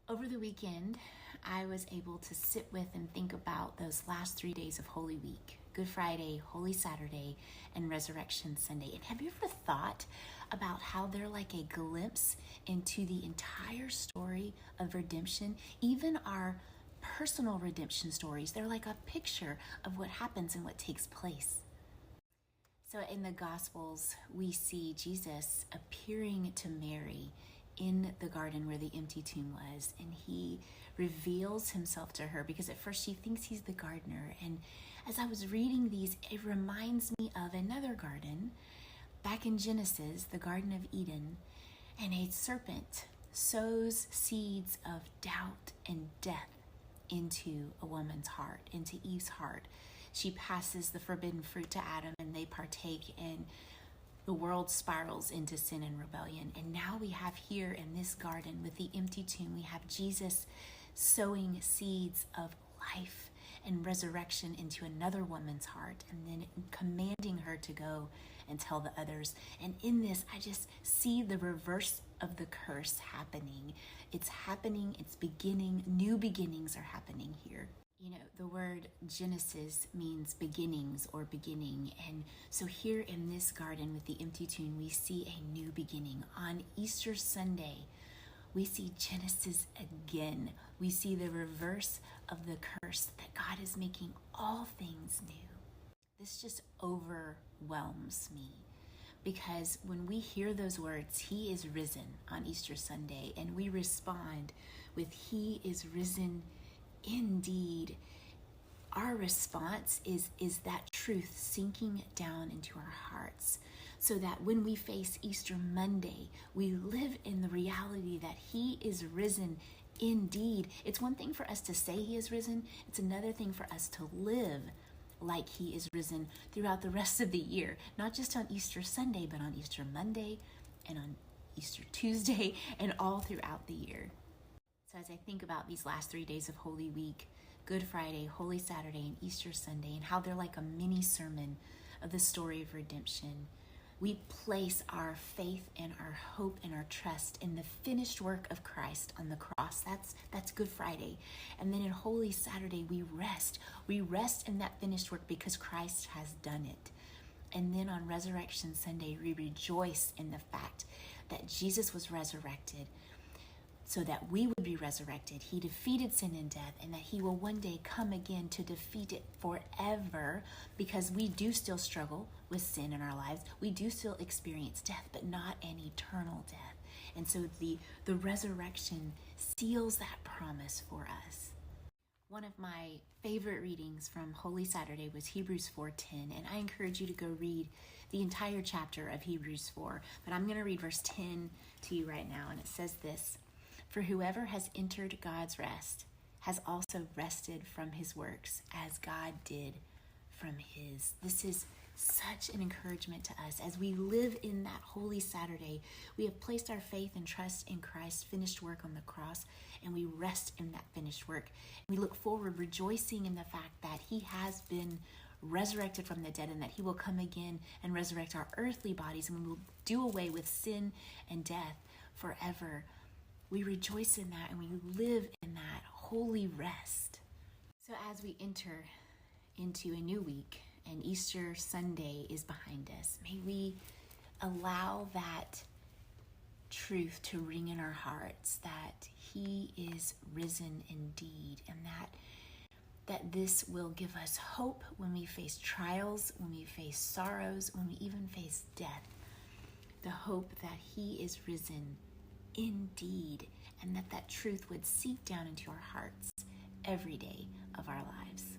Over the weekend, I was able to sit with and think about those last 3 days of Holy Week, Good Friday, Holy Saturday, and Resurrection Sunday. And have you ever thought about how they're like a glimpse into the entire story of redemption? Even our personal redemption stories, they're like a picture of what happens and what takes place. So in the Gospels, we see Jesus appearing to Mary in the garden where the empty tomb was, and he reveals himself to her because at first she thinks he's the gardener. And as I was reading these, it reminds me of another garden back in Genesis, the Garden of Eden, and a serpent sows seeds of doubt and death into a woman's heart, into Eve's heart. She passes the forbidden fruit to Adam and they partake, and the world spirals into sin and rebellion. And now we have here in this garden with the empty tomb, we have Jesus sowing seeds of life and resurrection into another woman's heart, and then commanding her to go and tell the others. And in this, I just see the reverse of the curse happening. It's happening, it's beginning, new beginnings are happening here. You know, the word Genesis means beginnings or beginning. And so here in this garden with the empty tomb, we see a new beginning. On Easter Sunday, we see Genesis again. We see the reverse of the curse, that God is making all things new. This just overwhelms me, because when we hear those words, He is risen on Easter Sunday, and we respond with He is risen indeed, our response is that truth sinking down into our hearts, so that when we face Easter Monday, we live in the reality that He is risen indeed. It's one thing for us to say He is risen. It's another thing for us to live like He is risen throughout the rest of the year, not just on Easter Sunday, but on Easter Monday and on Easter Tuesday and all throughout the year. So as I think about these last 3 days of Holy Week, Good Friday, Holy Saturday, and Easter Sunday, and how they're like a mini sermon of the story of redemption, we place our faith and our hope and our trust in the finished work of Christ on the cross. That's Good Friday. And then in Holy Saturday, we rest. We rest in that finished work because Christ has done it. And then on Resurrection Sunday, we rejoice in the fact that Jesus was resurrected so that we would be resurrected. He defeated sin and death, and that He will one day come again to defeat it forever, because we do still struggle with sin in our lives. We do still experience death, but not an eternal death. And so the resurrection seals that promise for us. One of my favorite readings from Holy Saturday was Hebrews 4:10, and I encourage you to go read the entire chapter of Hebrews 4. But I'm going to read verse 10 to you right now, and it says this: "For whoever has entered God's rest has also rested from his works, as God did from His." This is such an encouragement to us as we live in that Holy Saturday. We have placed our faith and trust in Christ's finished work on the cross, and we rest in that finished work. We look forward, rejoicing in the fact that He has been resurrected from the dead, and that He will come again and resurrect our earthly bodies, and we will do away with sin and death forever. We rejoice in that, and we live in that holy rest. So as we enter into a new week and Easter Sunday is behind us, may we allow that truth to ring in our hearts, that He is risen indeed, and that this will give us hope when we face trials, when we face sorrows, when we even face death. The hope that He is risen indeed, and that truth would seep down into our hearts every day of our lives.